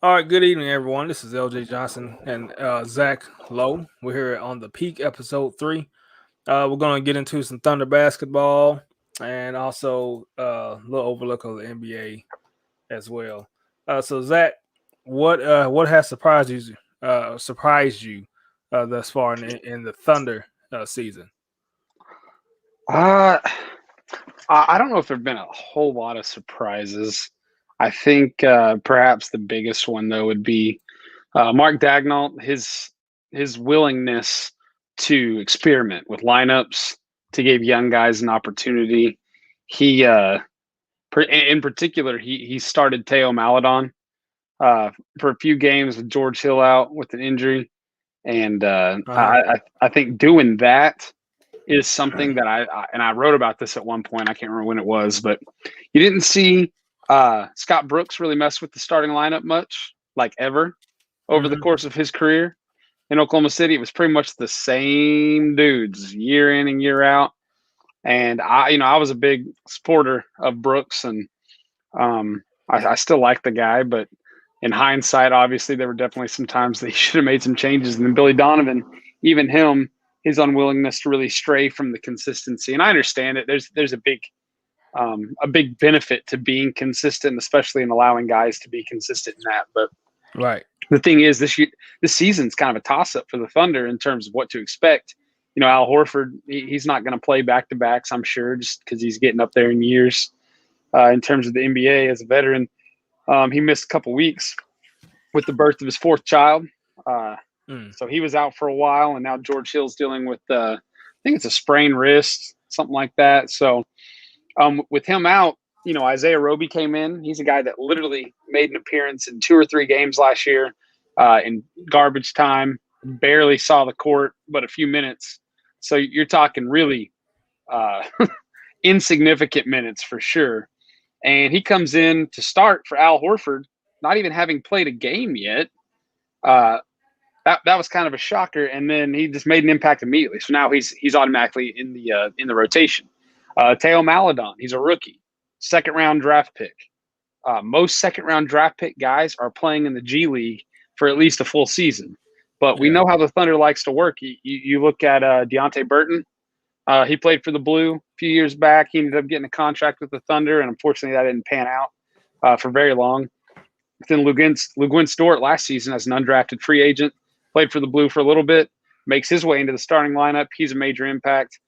All right, good evening, everyone. This is LJ Johnson and Zach Lowe. We're here on the Peak episode 3. We're going to get into some Thunder basketball and also a little overlook of the NBA as well. So, Zach, what has surprised you thus far in the Thunder season? Uh, I don't know if there've been a whole lot of surprises. I think perhaps the biggest one though would be Mark Dagnall, his willingness to experiment with lineups to give young guys an opportunity. He in particular he started Teo Maladon for a few games with George Hill out with an injury, and Uh-huh. I think doing that is something that I wrote about this at one point. I can't remember when it was, but you didn't see Scott Brooks really mess with the starting lineup much, like ever, over the Hmm. course of his career in Oklahoma City. It was pretty much the same dudes year in and year out. And I was a big supporter of Brooks, and I still like the guy, but in hindsight, obviously there were definitely some times that he should have made some changes. And then Billy Donovan, even him, his unwillingness to really stray from the consistency. And I understand it. There's a big benefit to being consistent, especially in allowing guys to be consistent in that. But Right. the thing is, this season's kind of a toss up for the Thunder in terms of what to expect. Al Horford, he's not going to play back to backs, I'm sure, just because he's getting up there in years. In terms of the NBA as a veteran, he missed a couple weeks with the birth of his fourth child. Uh, Mm. so he was out for a while, and now George Hill's dealing with, I think it's a sprained wrist, something like that. So with him out, Isaiah Roby came in. He's a guy that literally made an appearance in 2 or 3 games last year in garbage time, barely saw the court, but a few minutes. So you're talking really uh, insignificant minutes for sure. And he comes in to start for Al Horford, not even having played a game yet. Uh, that was kind of a shocker, and then he just made an impact immediately. So now he's automatically in the rotation. Teo Maladon, he's a rookie, second round draft pick. Most second round draft pick guys are playing in the G League for at least a full season. But we Yeah. know how the Thunder likes to work. You look at Deontay Burton. He played for the Blue a few years back. He ended up getting a contract with the Thunder, and unfortunately that didn't pan out for very long. Then Lugwin Stort last season as an undrafted free agent, played for the Blue for a little bit, makes his way into the starting lineup. He's a major impact.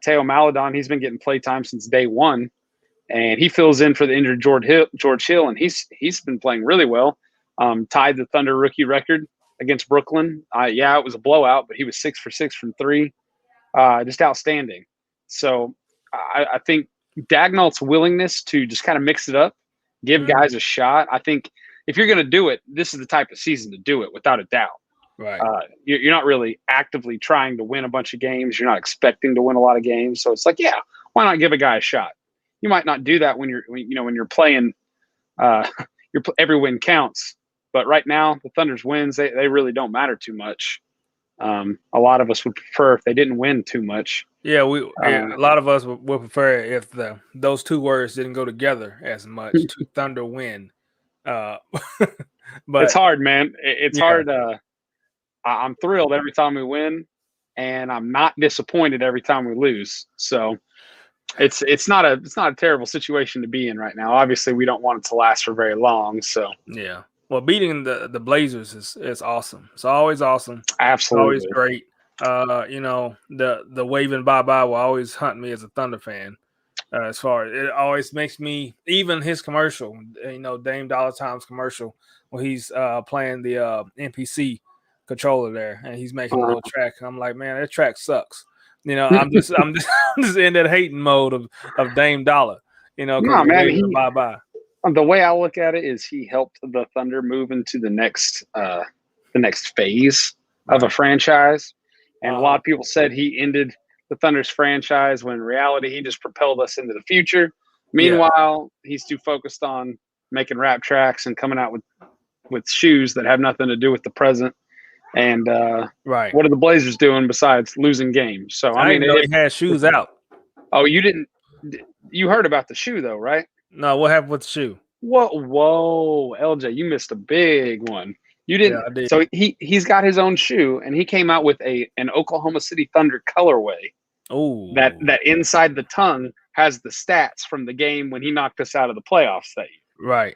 Teo Maladon, he's been getting play time since day one, and he fills in for the injured George Hill, and he's been playing really well. Tied the Thunder rookie record against Brooklyn. Yeah, it was a blowout, but he was 6 for 6 from three. Just outstanding. So I think Dagnall's willingness to just kind of mix it up, give Mhm. guys a shot. I think if you're going to do it, this is the type of season to do it without a doubt. Right. You're not really actively trying to win a bunch of games. You're not expecting to win a lot of games. So it's like, yeah, why not give a guy a shot? You might not do that when you're playing. Uh, every win counts. But right now, the Thunder's wins they really don't matter too much. A lot of us would prefer if they didn't win too much. A lot of us would prefer if those two words didn't go together as much to thunder win. Uh, It's but hard, man. It's yeah, hard. I'm thrilled every time we win, and I'm not disappointed every time we lose. So it's not a terrible situation to be in right now. Obviously, we don't want it to last for very long. So yeah. Well, beating the Blazers is awesome. It's always awesome. It's always absolutely. great. The waving bye bye will always hunt me as a Thunder fan. As far as it always makes me, even his commercial, Dame Dollar Time's commercial when he's playing the NPC controller there and he's making a Uh, little track. And I'm like, man, that track sucks. I'm just I'm just in that hating mode of Dame Dollar, because no, he's man. waving the He bye bye. The way I look at it is he helped the Thunder move into the next phase of a Right. franchise. And a Uh lot huh. of people said he ended the Thunder's franchise when in reality he just propelled us into the future. Yeah. Meanwhile, he's too focused on making rap tracks and coming out with shoes that have nothing to do with the present. And Right. what are the Blazers doing besides losing games? So I I mean, didn't know he had shoes out. oh, you didn't. You heard about the shoe though, right? No, what happened with the shoe? Whoa, LJ, you missed a big one. You Yeah, didn't. I did. So he's got his own shoe, and he came out with an Oklahoma City Thunder colorway Oh, that inside the tongue has the stats from the game when he knocked us out of the playoffs that year. right.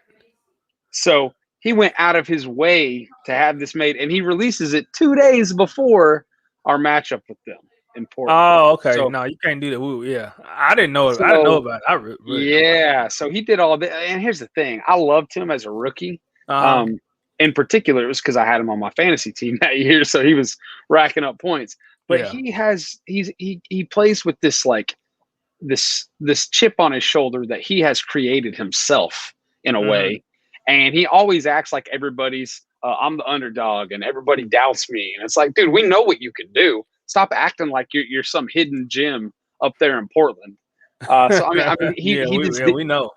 So he went out of his way to have this made, and he releases it 2 days before our matchup with them in Portland. Oh, okay. So No, you can't do that. Yeah, I didn't know it. I didn't know so about it. I really didn't know about yeah, so he did all that. And here's the thing: I loved him as a rookie. it. Um, in particular, it was because I had him on my fantasy team that year, so he was racking up points. But Yeah. he plays with this like this chip on his shoulder that he has created himself in a Mm, way, and he always acts like everybody's I'm the underdog and everybody doubts me, and it's like, dude, we know what you can do. Stop acting like you're some hidden gem up there in Portland. So I mean, yeah, we know.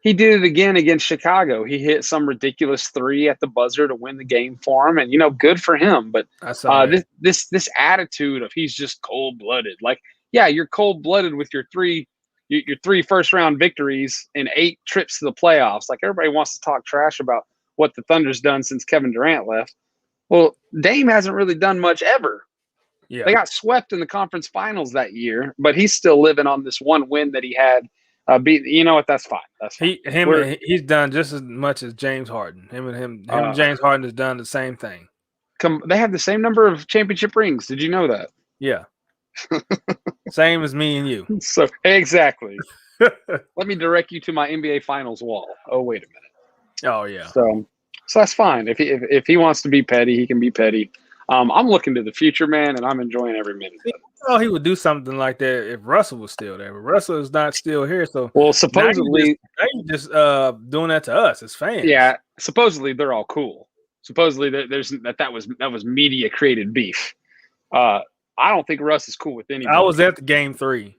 he did it again against Chicago. He hit some ridiculous three at the buzzer to win the game for him, and good for him. But I saw that. this attitude of he's just cold blooded. Like, yeah, you're cold blooded with your three first round victories and 8 trips to the playoffs. Like, everybody wants to talk trash about what the Thunder's done since Kevin Durant left. Well, Dame hasn't really done much ever. Yeah. They got swept in the conference finals that year, but he's still living on this one win that he had. You know what? That's fine. That's fine. We're He's done just as much as James Harden. Him and uh, James Harden has done the same thing. they have the same number of championship rings. Did you know that? Yeah. Same as me and you. So exactly. Let me direct you to my NBA Finals wall. Oh, wait a minute. Oh yeah. So that's fine. If he wants to be petty, he can be petty. I'm looking to the future, man, and I'm enjoying every minute of See, it. I thought he would do something like that if Russell was still there, but Russell is not still here. So Well, now supposedly, you just doing that to us as fans. yeah, supposedly they're all cool. Supposedly that was media created beef. Uh, I don't think Russ is cool with I anybody. was at the game 3.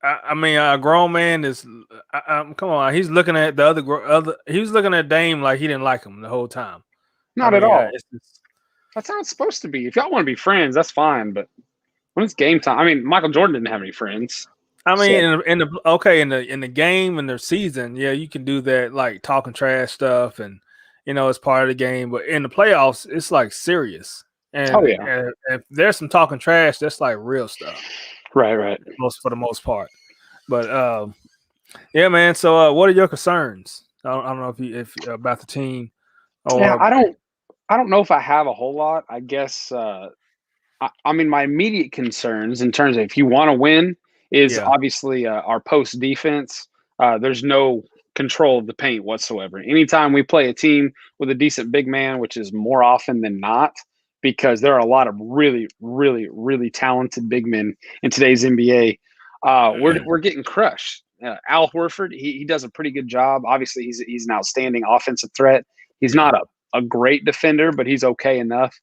I mean, a grown man is. Come on, he's looking at the other. He was looking at Dame like he didn't like him the whole time. I Not at mean, all. it's just, That's how it's supposed to be. If y'all want to be friends, that's fine. But when it's game time, I mean, Michael Jordan didn't have any friends. I So mean, in the game and the season, yeah, you can do that, like talking trash stuff, and it's part of the game. But in the playoffs, it's like serious, oh and, yeah, and if there's some talking trash, that's like real stuff, right. for the most part. But yeah, man. So, what are your concerns? I don't know if about the team Yeah, or I don't know if I have a whole lot. I guess I mean, my immediate concerns in terms of if you want to win is yeah, obviously our post defense. There's no control of the paint whatsoever. Anytime we play a team with a decent big man, which is more often than not, because there are a lot of really, really, really talented big men in today's NBA, we're getting crushed. Al Horford, he does a pretty good job. Obviously, he's an outstanding offensive threat. He's yeah, not a great defender, but he's okay enough.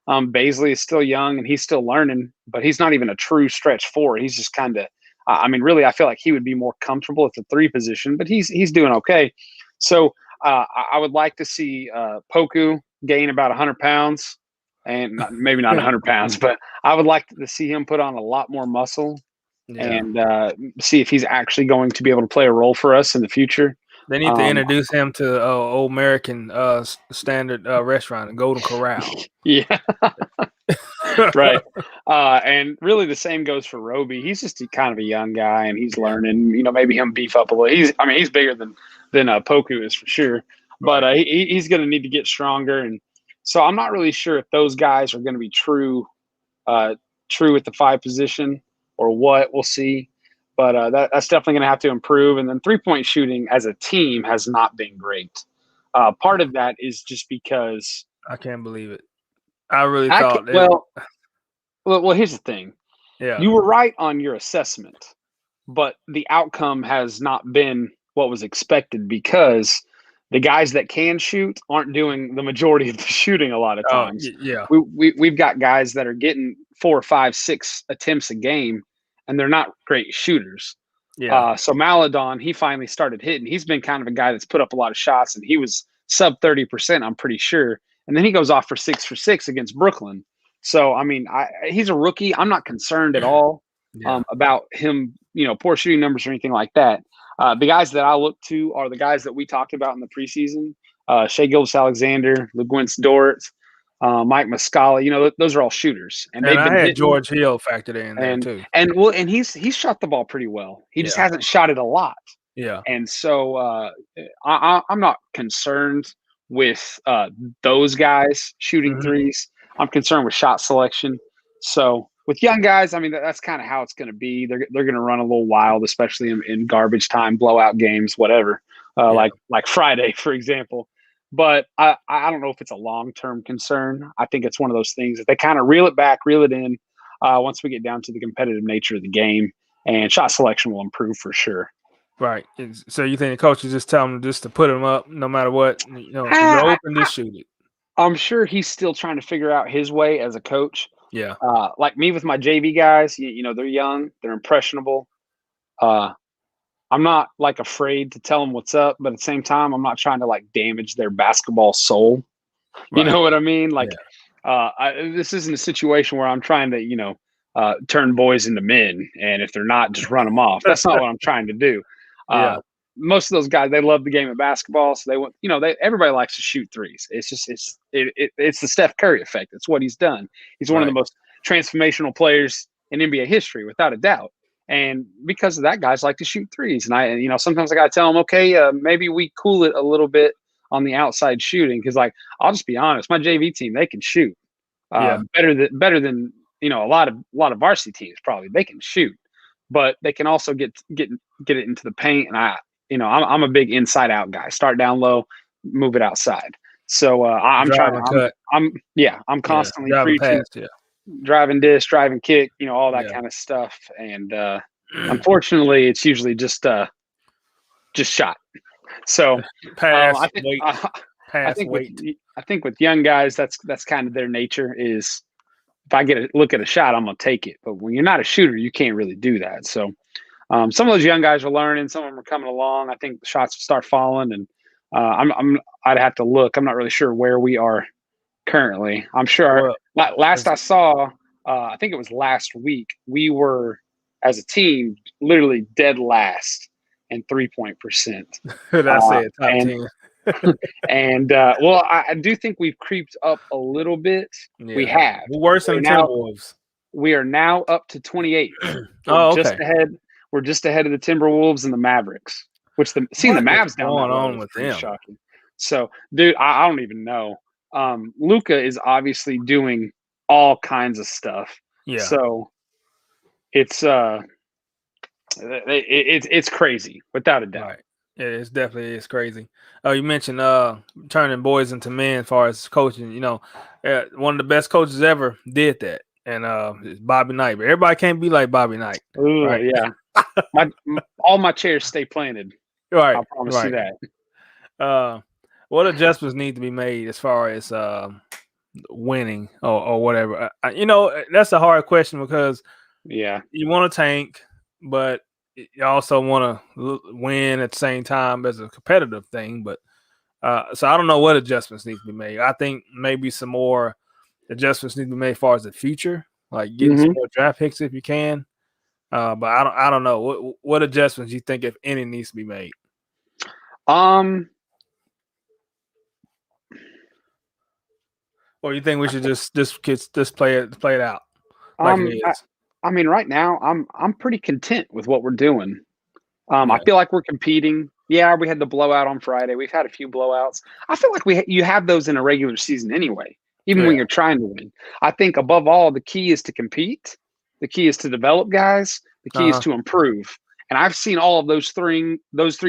Baisley is still young and he's still learning, but he's not even a true stretch four. He's just kind of, I mean, really, I feel like he would be more comfortable at the 3 position, but he's doing okay. So I would like to see Poku gain about 100 pounds, and maybe not 100 pounds, but I would like to see him put on a lot more muscle yeah. and see if he's actually going to be able to play a role for us in the future. They need to introduce him to Old American standard restaurant, Golden Corral. Yeah. Right. And really the same goes for Roby. He's just kind of a young guy and he's learning, maybe him beef up a little. He's bigger than Poku is for sure, but Right. he's going to need to get stronger. And so I'm not really sure if those guys are going to be true at the 5 position or what. We'll see. But that's definitely going to have to improve. And then 3-point shooting as a team has not been great. Part of that is just because I can't believe it. I really I can, thought it. well, here's the thing. Yeah. You were right on your assessment, but the outcome has not been what was expected because the guys that can shoot aren't doing the majority of the shooting a lot of Oh, times. yeah. We've got guys that are getting 4, 5, 6 attempts a game, and they're not great shooters. Yeah. So Maladon, he finally started hitting. He's been kind of a guy that's put up a lot of shots, and he was sub 30%, I'm pretty sure. And then he goes off for 6 for 6 against Brooklyn. So, I mean, he's a rookie. I'm not concerned at all Yeah. about him, poor shooting numbers or anything like that. The guys that I look to are the guys that we talked about in the preseason: Shea Gilgeous-Alexander, LeGuence Dort, Mike Muscala. Those are all shooters, and And they've I been had hitting. George Hill factored in there And too. and he's shot the ball pretty well. He just Yeah. hasn't shot it a lot. Yeah. And so I'm not concerned with those guys shooting Hmm. threes. I'm concerned with shot selection. So with young guys, I mean that's kind of how it's going to be. They're going to run a little wild, especially in garbage time, blowout games, whatever. Yeah. Like Friday, for example. But I don't know if it's a long term concern. I think it's one of those things that they kind of reel it back, reel it in. Once we get down to the competitive nature of the game, and shot selection will improve for sure. Right. So you think the coaches just tell them just to put them up no matter what? If you're I, open, just shoot it. I'm sure he's still trying to figure out his way as a coach. Yeah. Like me with my JV guys, they're young, they're impressionable. Uh, I'm not like afraid to tell them what's up, but at the same time, I'm not trying to like damage their basketball soul. You Right. know what I mean? Like, Yeah. this isn't a situation where I'm trying to, turn boys into men, and if they're not, just run them off. That's not what I'm trying to do. Yeah. Uh, Most of those guys, they love the game of basketball, so they want, everybody likes to shoot threes. It's just, it's the Steph Curry effect. It's what he's done. He's one of the Right. most transformational players in NBA history, without a doubt. And because of that, guys like to shoot threes. And sometimes I got to tell them, okay, maybe we cool it a little bit on the outside shooting, because I'll just be honest, my JV team, they can shoot Yeah. better than a lot of varsity teams. Probably they can shoot, but they can also get it into the paint. And I'm a big inside out guy. Start down low, move it outside. So I'm Drive trying. and cut. I'm Yeah. constantly Driving preaching, past. Yeah. driving dish, driving kick, all that Yeah. kind of stuff. And unfortunately, it's usually just shot. So Pass. I think Wait. I Pass. think with Wait. I think with young guys, that's kind of their nature. Is if I get a look at a shot, I'm gonna take it. But when you're not a shooter, you can't really do that. So some of those young guys are learning. Some of them are coming along. I think the shots will start falling, and I'd have to look. I'm not really sure where we are currently. I'm sure Well, last I saw, I think it was last week, we were as a team literally dead last in 3-point percent. that's it. Top And 10. well, I do think we've creeped up a little bit. We Yeah. have. We're worse than the Timberwolves. We are now up to 28th. Oh, Just okay. ahead. We're just ahead of the Timberwolves and the Mavericks. Which seeing the What is Mavs down that going low on is with pretty them? shocking. So, dude, I don't even know. Luka is obviously doing all kinds of stuff. Yeah. So it's it's crazy without a doubt. Right. Yeah, it's crazy. Oh, you mentioned turning boys into men as far as coaching. One of the best coaches ever did that, and it's Bobby Knight. But everybody can't be like Bobby Knight, Ooh, right? yeah. All my chairs stay planted. Right. I promise you that. What adjustments need to be made as far as winning or whatever? That's a hard question because Yeah. you want to tank, but you also want to win at the same time as a competitive thing. But so I don't know what adjustments need to be made. I think maybe some more adjustments need to be made as far as the future, like getting some more draft picks if you can. But I don't know what adjustments you think, if any, needs to be made. Or you think we should just play it out like it is? I mean, right now I'm pretty content with what we're doing. I feel like we're competing. Yeah, we had the blowout on Friday. We've had a few blowouts. I feel like you have those in a regular season anyway, even when you're trying to win. I think above all, the key is to compete. The key is to develop guys. The key is to improve. And I've seen all of those three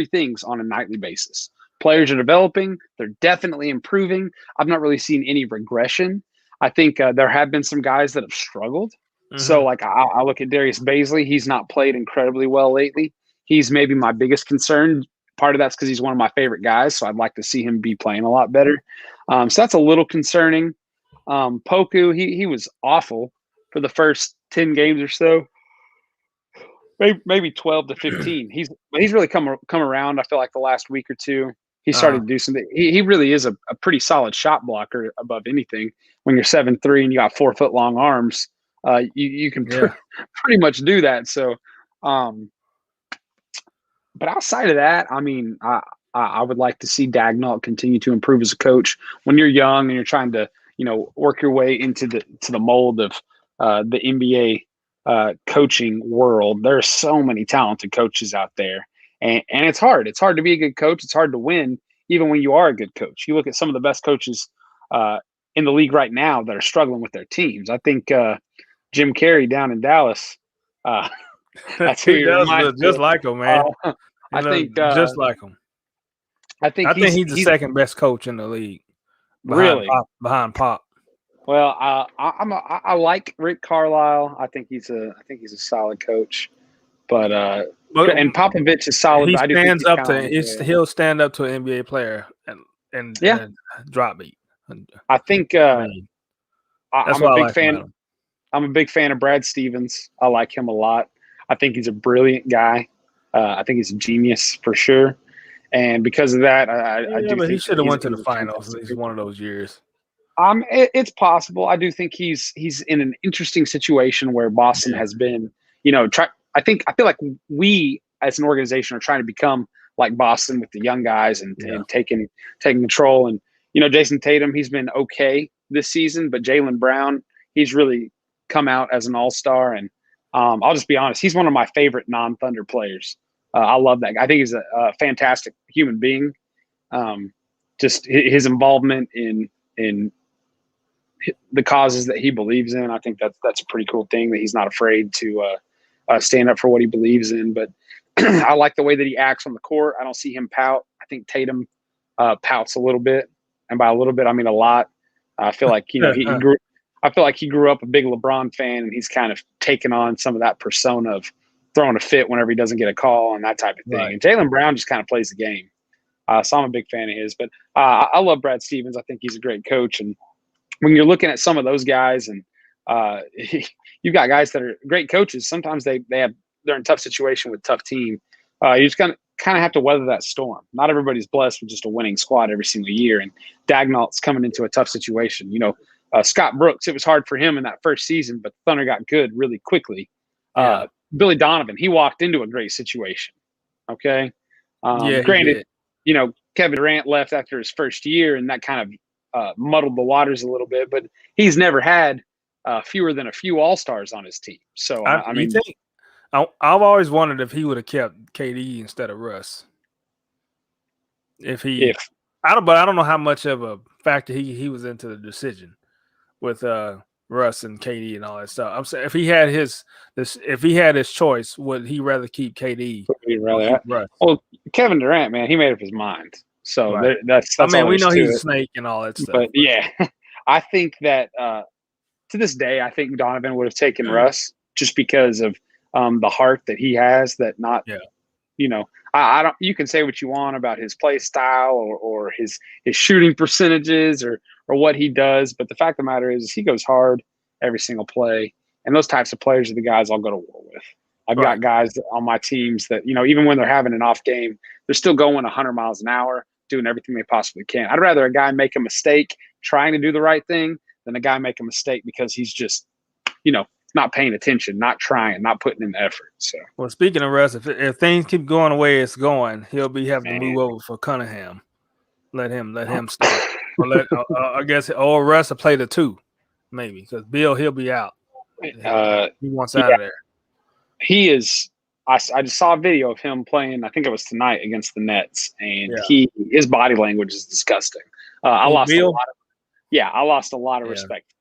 things on a nightly basis. Players are developing. They're definitely improving. I've not really seen any regression. I think there have been some guys that have struggled. So, like, I look at Darius Baisley. He's not played incredibly well lately. He's maybe my biggest concern. Part of that's because he's one of my favorite guys, so I'd like to see him be playing a lot better. So that's a little concerning. Poku, he was awful for the first 10 games or so. Maybe 12 to 15. He's really come around. I feel like the last week or two, he started to do something. He really is a pretty solid shot blocker above anything. When you're 7'3" and you got 4 foot long arms, you can pretty much do that. So, but outside of that, I mean, I would like to see Dagnall continue to improve as a coach. When you're young and you're trying to, work your way into the mold of the NBA coaching world, there are so many talented coaches out there, and it's hard. It's hard to be a good coach. It's hard to win, even when you are a good coach. You look at some of the best coaches in the league right now that are struggling with their teams. I think Jim Carrey down in Dallas. Uh, that's who He he does reminds look me just of. like him, man. He I looks think just like him. I think I think he's he's the second best coach in the league behind really Pop. Behind Pop. well. I like Rick Carlisle. I think he's a solid coach, but But and Popovich is solid. he But I do think stands he's up kind of to on his way out. he'll stand up to an NBA player and Yeah, drop beat. I think Man, that's I'm a what I big like fan. about him. I'm a big fan of Brad Stevens. I like him a lot. I think he's a brilliant guy. I think he's a genius for sure. And because of that, I Yeah, do but he think that should have went to the he's a finals at fantastic least coach. one of those years. It's possible. I do think he's in an interesting situation where Boston Yeah, has been, I feel like we as an organization are trying to become like Boston with the young guys and yeah. and taking control. And Jason Tatum, he's been okay this season, but Jaylen Brown, he's really come out as an all star. And I'll just be honest, he's one of my favorite non Thunder players. I love that guy. I think he's a fantastic human being. Um, just his involvement in the causes that he believes in. I think that's a pretty cool thing that he's not afraid to stand up for what he believes in. But I like the way that he acts on the court. I don't see him pout. I think Tatum pouts a little bit, and by a little bit I mean a lot. I feel like he grew. I feel like he grew up a big LeBron fan, and he's kind of taken on some of that persona of throwing a fit whenever he doesn't get a call and that type of thing. Right. And Jaylen Brown just kind of plays the game. So I'm a big fan of his. But I love Brad Stevens. I think he's a great coach, and when you're looking at some of those guys, and uh, you've got guys that are great coaches. Sometimes they're in a tough situation with a tough team. You just kind of have to weather that storm. Not everybody's blessed with just a winning squad every single year. And Dagnall's coming into a tough situation. Scott Brooks, it was hard for him in that first season, but Thunder got good really quickly. Yeah. Billy Donovan, he walked into a great situation. Okay. Yeah, he Granted, did. Kevin Durant left after his first year, and that kind of muddled the waters a little bit, but he's never had fewer than a few All-Stars on his team. So, I You mean, think I've always wondered if he would have kept KD instead of Russ. If he, if but I don't know how much of a factor he was into the decision with Russ and KD and all that stuff. I'm saying if he had his choice, would he rather keep KD you'd or keep rather, Russ? well, Kevin Durant, man, he made up his mind. So Right. that's I all mean, there we is know to he's a it. snake and all that stuff. But yeah, I think that to this day, I think Donovan would have taken Russ just because of the heart that he has. That not, Yeah. I don't. You can say what you want about his play style or his shooting percentages or what he does, but the fact of the matter is he goes hard every single play, and those types of players are the guys I'll go to war with. I've Right. got guys on my teams that even when they're having an off game, they're still going 100 miles an hour, doing everything they possibly can. I'd rather a guy make a mistake trying to do the right thing than a guy make a mistake because he's just not paying attention, not trying, not putting in the effort. So, Well, speaking of Russ, if things keep going the way it's going, he'll be having to man, move over for Cunningham. Let him start, or I guess, or Russ will play the two, maybe because he'll be out. He wants out yeah, of there. he is. I just saw a video of him playing. I think it was tonight against the Nets, and Yeah. his body language is disgusting. I lost Bill? I lost a lot of Yeah. respect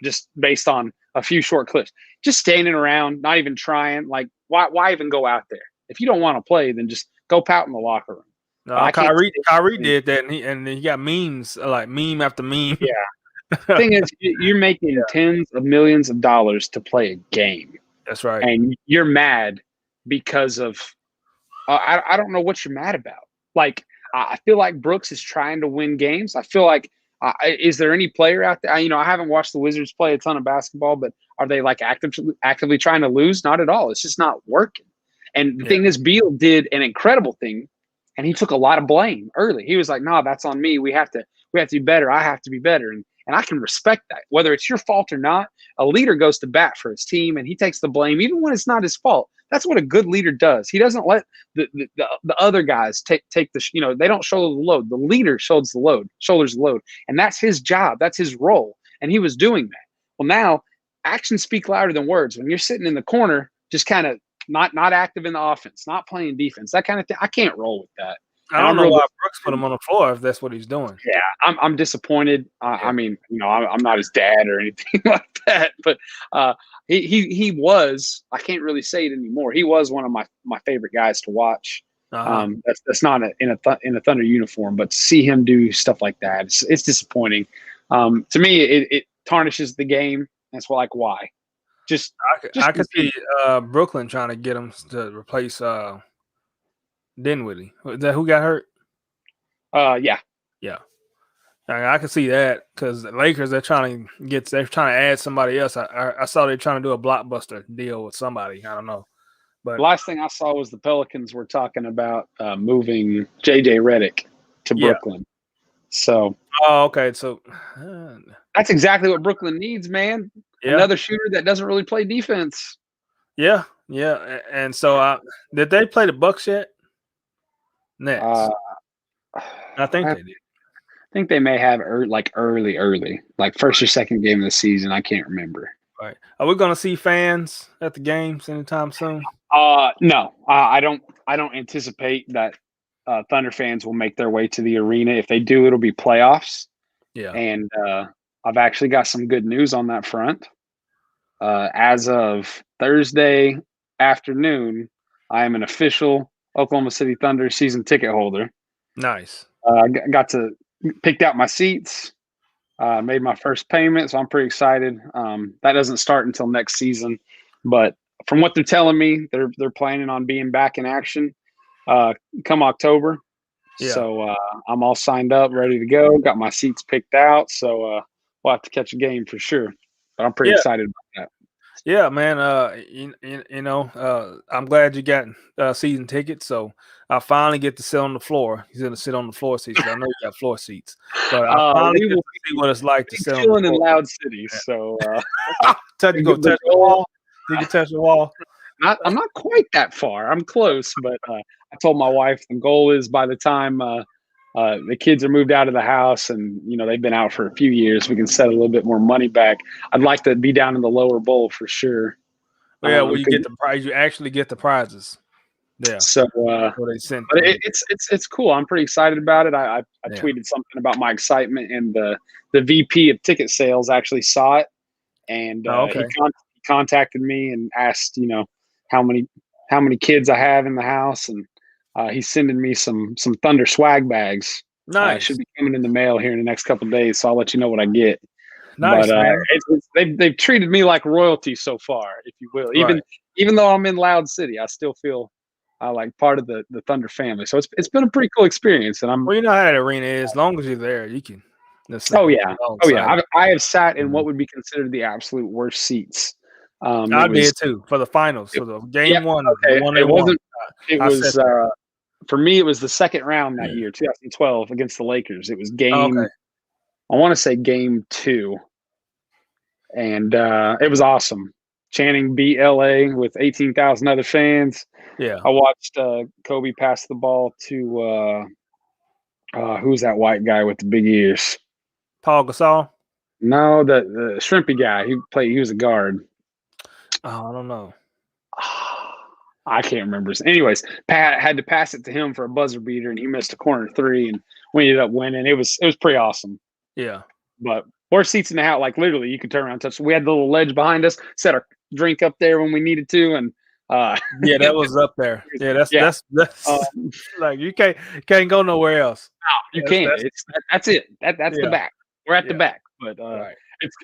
just based on a few short clips. Just standing around, not even trying. Like, why even go out there? If you don't want to play, then just go pout in the locker room. No, I can't. Kyrie did that, and he got memes like meme after meme. Yeah. Thing is, you're making tens of millions of dollars to play a game, That's right. and you're mad because of I don't know what you're mad about. Like, I feel like Brooks is trying to win games. I feel like is there any player out there? I haven't watched the Wizards play a ton of basketball, but are they like actively trying to lose? Not at all. It's just not working. And the thing is, Beal did an incredible thing, and he took a lot of blame early. He was like, "No, that's on me. We have to be better. I have to be better." And I can respect that. Whether it's your fault or not, a leader goes to bat for his team, and he takes the blame, even when it's not his fault. That's what a good leader does. He doesn't let the other guys take the they don't shoulder the load. The leader shoulders the load, and that's his job. That's his role, and he was doing that. Well, now actions speak louder than words. When you're sitting in the corner, just kind of not active in the offense, not playing defense, that kind of thing, I can't roll with that. I And don't I'm know real why Brooks put him on the floor if that's what he's doing. yeah, I'm disappointed. Yeah. I mean, I'm not his dad or anything like that, but he was. I can't really say it anymore. He was one of my favorite guys to watch. That's not in a Thunder uniform, but to see him do stuff like that, it's disappointing. To me, it tarnishes the game. That's why. I could see Brooklyn trying to get him to replace Dinwiddie. Is that who got hurt? Yeah. I can see that because the Lakers they're trying to add somebody else. I saw they're trying to do a blockbuster deal with somebody. I don't know, but the last thing I saw was the Pelicans were talking about moving JJ Redick to Brooklyn. So okay, so that's exactly what Brooklyn needs, man. Yeah. Another shooter that doesn't really play defense. Yeah, and so did they play the Bucks yet? Next, I think they did. I think they may have early, like first or second game of the season. I can't remember. Right. Are we going to see fans at the games anytime soon? No, I don't anticipate that Thunder fans will make their way to the arena. If they do, it'll be playoffs. Yeah. And I've actually got some good news on that front. As of Thursday afternoon, I am an official Oklahoma City Thunder season ticket holder. Nice. Got to picked out my seats, made my first payment, so I'm pretty excited. That doesn't start until next season, but from what they're telling me, they're planning on being back in action come October. Yeah. So I'm all signed up, ready to go. Got my seats picked out, so we'll have to catch a game for sure. But I'm pretty excited about that. Yeah, man. I'm glad you got season tickets. So I finally get to sit on the floor. He's going to sit on the floor seats. I know you got floor seats, but I finally get to see what it's like to sit on the floor. In Loud City, so touch the wall. You can touch the wall. I'm not quite that far. I'm close, but I told my wife the goal is by the time the kids are moved out of the house and they've been out for a few years, we can set a little bit more money back. I'd like to be down in the lower bowl for sure. Yeah, well, you get the prize. You actually get the prizes. Yeah. So but it's cool. I'm pretty excited about it. I tweeted something about my excitement, and the VP of ticket sales actually saw it, and he contacted me and asked how many kids I have in the house, and he's sending me some Thunder swag bags. Nice. Should be coming in the mail here in the next couple of days, so I'll let you know what I get. Nice, but man. They've treated me like royalty so far, if you will. Even though I'm in Loud City, I still feel like part of the Thunder family. So it's been a pretty cool experience. And well, you know how that arena is. As long as you're there, you can. Oh yeah. I have sat in what would be considered the absolute worst seats. I did too for the finals. So the game one. Okay. The one it wasn't. It was for me. It was the second round that year, 2012, against the Lakers. It was game. I want to say game 2, and it was awesome. Channing beat LA with 18,000 other fans. Yeah, I watched Kobe pass the ball to who's that white guy with the big ears? Paul Gasol. No, the shrimpy guy. He was a guard. Oh, I don't know. I can't remember. Anyways, Pat had to pass it to him for a buzzer beater, and he missed a corner 3, and we ended up winning. It was pretty awesome. Yeah, but worst seats in the house. Like literally, you could turn around and touch. We had the little ledge behind us. Set our drink up there when we needed to, and yeah, that was up there. Yeah, that's like you can't go nowhere else. No, you can't. That's it. That's the back. We're at the back, but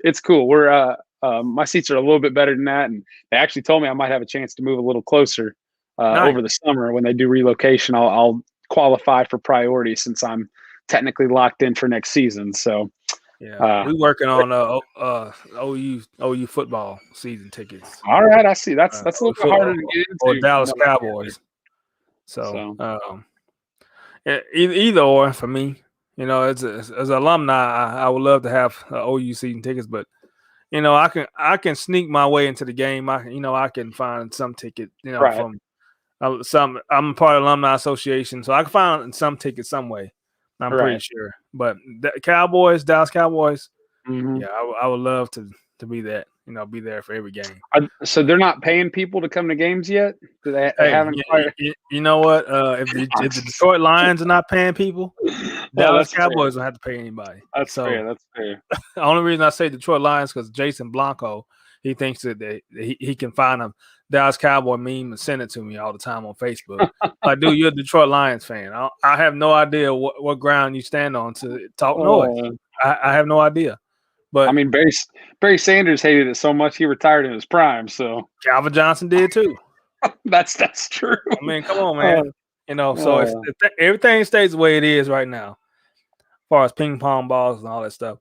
it's cool. We're my seats are a little bit better than that, and they actually told me I might have a chance to move a little closer over the summer when they do relocation. I'll qualify for priority since I'm technically locked in for next season. So yeah, we're working on OU football season tickets. All right, I see. That's a little bit harder to get into. Or Dallas Cowboys. So either or for me. As an alumni, I would love to have OU season tickets, but I can sneak my way into the game. I can find some ticket, Right, from some. I'm part of the alumni association, so I can find some ticket some way. I'm pretty right. sure. But the Cowboys, Dallas Cowboys, Hmm. yeah, I would love to be that. Be there for every game. So they're not paying people to come to games yet. Do they Hey, haven't quite. you know what? If the I'm if the just- Detroit Lions are not paying people, Oh, Dallas that's fair. Cowboys don't have to pay anybody. That's So fair. That's fair. the only reason I say Detroit Lions because Jason Blanco, he thinks that he can find a Dallas Cowboy meme and send it to me all the time on Facebook. Like, dude, you're a Detroit Lions fan. I have no idea what ground you stand on to talk noise. Uh, I have no idea. I But mean, Barry Sanders hated it so much he retired in his prime. So Calvin Johnson did too. that's true. I mean, come on, Uh, man. So if, uh, if everything stays the way it is right now, as far as ping pong balls and all that stuff,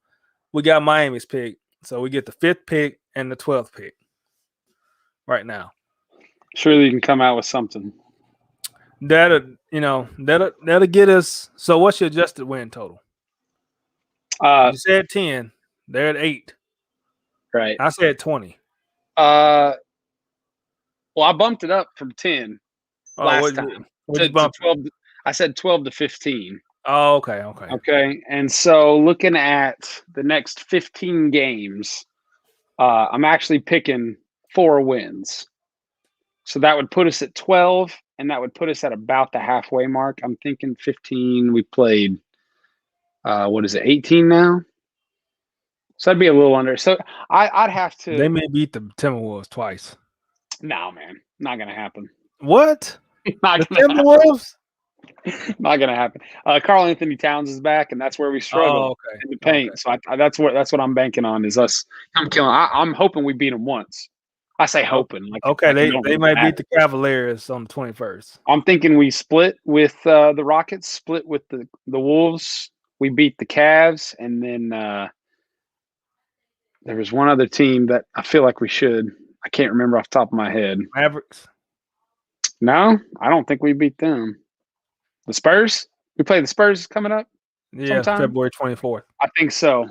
we got Miami's pick. So we get the 5th pick and the 12th pick right now. surely you can come out with something. That'll get us. So what's your adjusted win total? Uh, You said 10. They're at 8. right. I said 20. Uh, well, I bumped it up from 10 Oh, last time what you to bump? 12. I said 12 to 15. Oh, okay. Okay. And so looking at the next 15 games, I'm actually picking 4 wins. So that would put us at 12, and that would put us at about the halfway mark. I'm thinking 15. We played, what is it, 18 now? So that'd be a little under. So I'd have They to. may beat the Timberwolves twice. No, man, not gonna happen. What? Not The gonna happen. Timberwolves? Not gonna happen. Carl Anthony Towns is back, and that's where we struggled Oh, okay. in the Okay. paint. So that's what I'm banking on is us. I'm killing. I'm hoping we beat them once. I say hoping, Okay. like it They don't they really might matter. beat the Cavaliers on the 21st. I'm thinking we split with the Rockets, split with the Wolves. We beat the Cavs, and then there was one other team that I feel like we should. I can't remember off the top of my head. Mavericks. No, I don't think we beat them. The Spurs? We play the Spurs coming up Yeah, sometime? February 24th. I think so.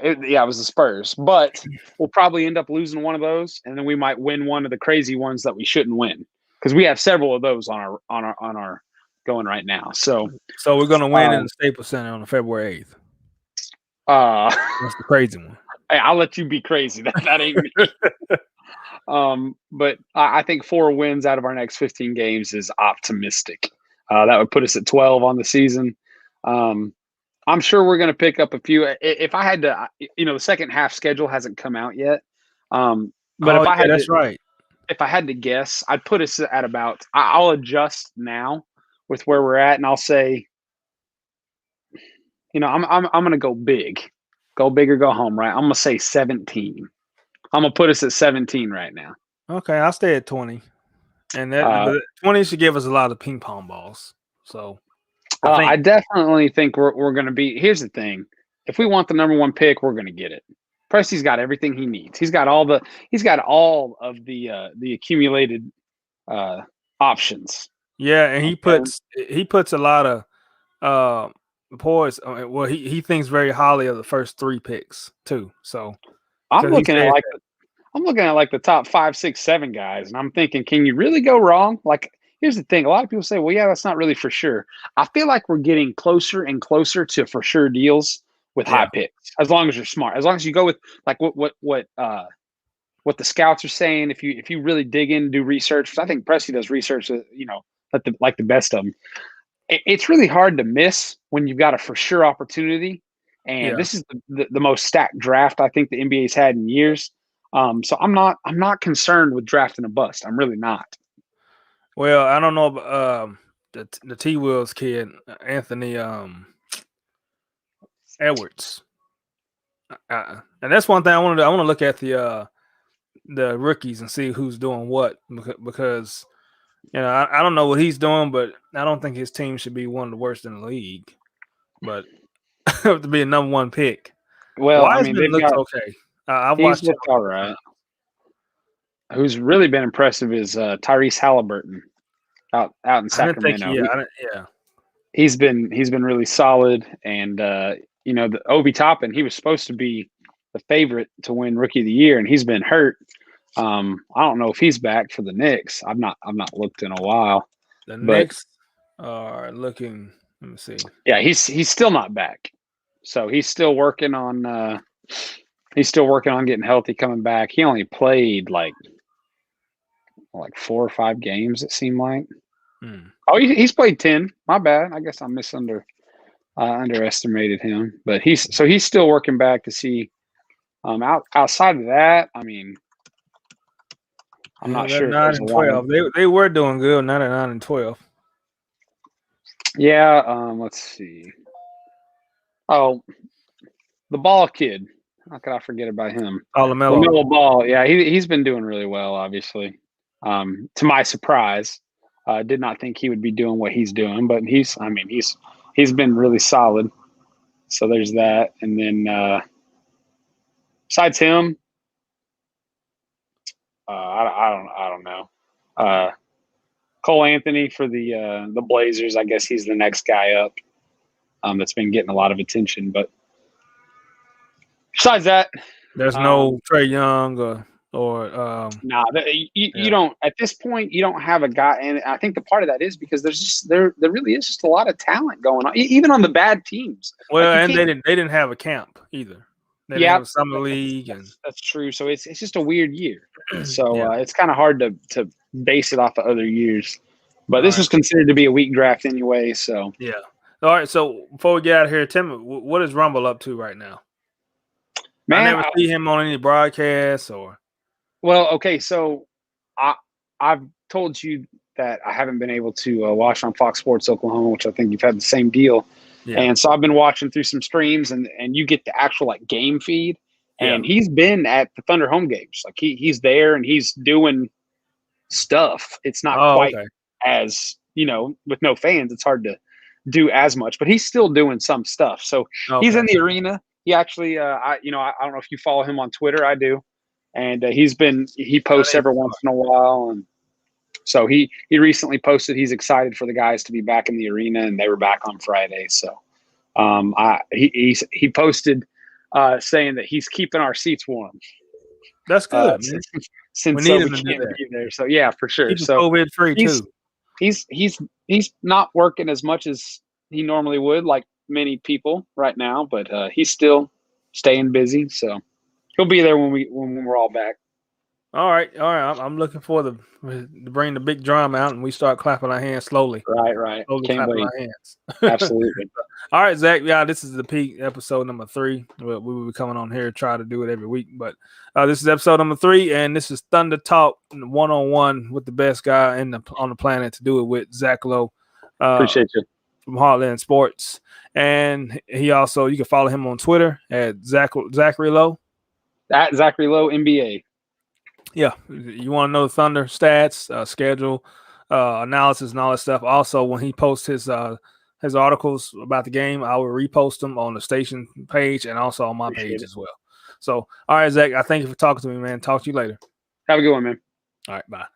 It was the Spurs, but we'll probably end up losing one of those, and then we might win one of the crazy ones that we shouldn't win because we have several of those on our going right now. So So we're gonna win in uh, the Staples Center on February 8th. uh, That's the crazy one. hey, I'll let you be crazy. That ain't me. But I think 4 wins out of our next 15 games is optimistic. That would put us at 12 on the season. I'm sure we're going to pick up a few. If I had to, the second half schedule hasn't come out yet. But Oh yeah, that's right. if I had to guess, I'd put us at about. I'll adjust now with where we're at, and I'll say, I'm going to go big or go home. Right? I'm going to say 17. I'm going to put us at 17 right now. Okay, I'll stay at 20. And Uh, but 20 should give us a lot of ping pong balls. So I definitely think we're going to be. Here's the thing: if we want the number 1 pick, we're going to get it. Presti's got everything he needs. He's got all of the accumulated options. yeah, and he Okay? puts a lot of poise. Well, he thinks very highly of the first 3 picks too. So I'm because he looking at said like the top 5, 6, 7 guys, and I'm thinking, can you really go wrong? Like, here's the thing: a lot of people say, well, yeah, that's not really for sure. I feel like we're getting closer and closer to for sure deals with high yeah, picks. As long as you're smart, as long as you go with like what the scouts are saying. If you really dig in, do research. 'Cause I think Presti does research, like the best of them. It's really hard to miss when you've got a for sure opportunity. And yeah. this is the most stacked draft I think the NBA's had in years. So I'm not concerned with drafting a bust. I'm really not. Well, I don't know about the T Wills kid, Anthony Edwards. And that's one thing I want to do. I want to look at the rookies and see who's doing what because I don't know what he's doing, but I don't think his team should be one of the worst in the league. But to be a number 1 pick, Well, I mean, Wiseman looks okay. I've he's watched him looked a all couple right. times. Who's really been impressive is Tyrese Halliburton out in I didn't think, Sacramento. yeah. He's been really solid, and the Obi Toppin, he was supposed to be the favorite to win Rookie of the Year, and he's been hurt. I don't know if he's back for the Knicks. I've not looked in a while. The But Knicks are looking. Let me see. yeah, he's still not back. So he's still working on getting healthy, coming back. He only played like 4 or 5 games, it seemed like. Oh, he's played 10. My bad. I guess I underestimated him. But he's still working back to see. Outside of that, I mean, I'm not sure. 9-12. They were doing good. 9-12. Yeah. Let's see. Oh, the Ball kid. How could I forget about him? LaMelo Ball. Yeah, he's been doing really well. Obviously, to my surprise, did not think he would be doing what he's doing, but he's been really solid. So there's that, and then besides him, I don't know. Cole Anthony for the Blazers. I guess he's the next guy up. That's been getting a lot of attention, but besides that, there's no Trae Young you don't at this point. You don't have a guy, and I think the part of that is because there really is just a lot of talent going on, even on the bad teams. Well, and they didn't have a camp either. They didn't have a summer league, that's true. So it's just a weird year. So it's kind of hard to base it off of other years. But this was considered to be a weak draft anyway. So yeah. All right. So before we get out of here, Tim, what is Rumble up to right now? Man, I never see him on any broadcasts or. Well, okay. So I've told you that I haven't been able to watch on Fox Sports Oklahoma, which I think you've had the same deal. Yeah. And so I've been watching through some streams, and you get the actual game feed. And he's been at the Thunder home games. Like he's there and he's doing stuff. It's not quite as, with no fans, it's hard to do as much, but he's still doing some stuff. So he's in the arena. He actually, I don't know if you follow him on Twitter. I do. And he posts every once in a while. And so he recently posted he's excited for the guys to be back in the arena, and they were back on Friday. So he posted saying that he's keeping our seats warm. That's good. Since we can't be there. So yeah, for sure. He's COVID free too. He's not working as much as he normally would, like many people right now, but he's still staying busy. So he'll be there when we're all back. All right. I'm looking forward to bring the big drum out and we start clapping our hands slowly. Right. Slowly Can't wait. our hands. Absolutely. All right, Zach. Yeah, this is the Peake episode number 3. We will be coming on here, try to do it every week. But this is episode number 3, and this is Thunder Talk 1-on-1 with the best guy on the planet to do it with, Zach Lowe. Appreciate you. From Heartland Sports. And he also, you can follow him on Twitter at Zachary Lowe. At Zachary Lowe NBA. Yeah, you want to know the Thunder stats, schedule, analysis, and all that stuff. Also, when he posts his articles about the game, I will repost them on the station page and also on my page as well. So, all right, Zach, I thank you for talking to me, man. Talk to you later. Have a good one, man. All right, bye.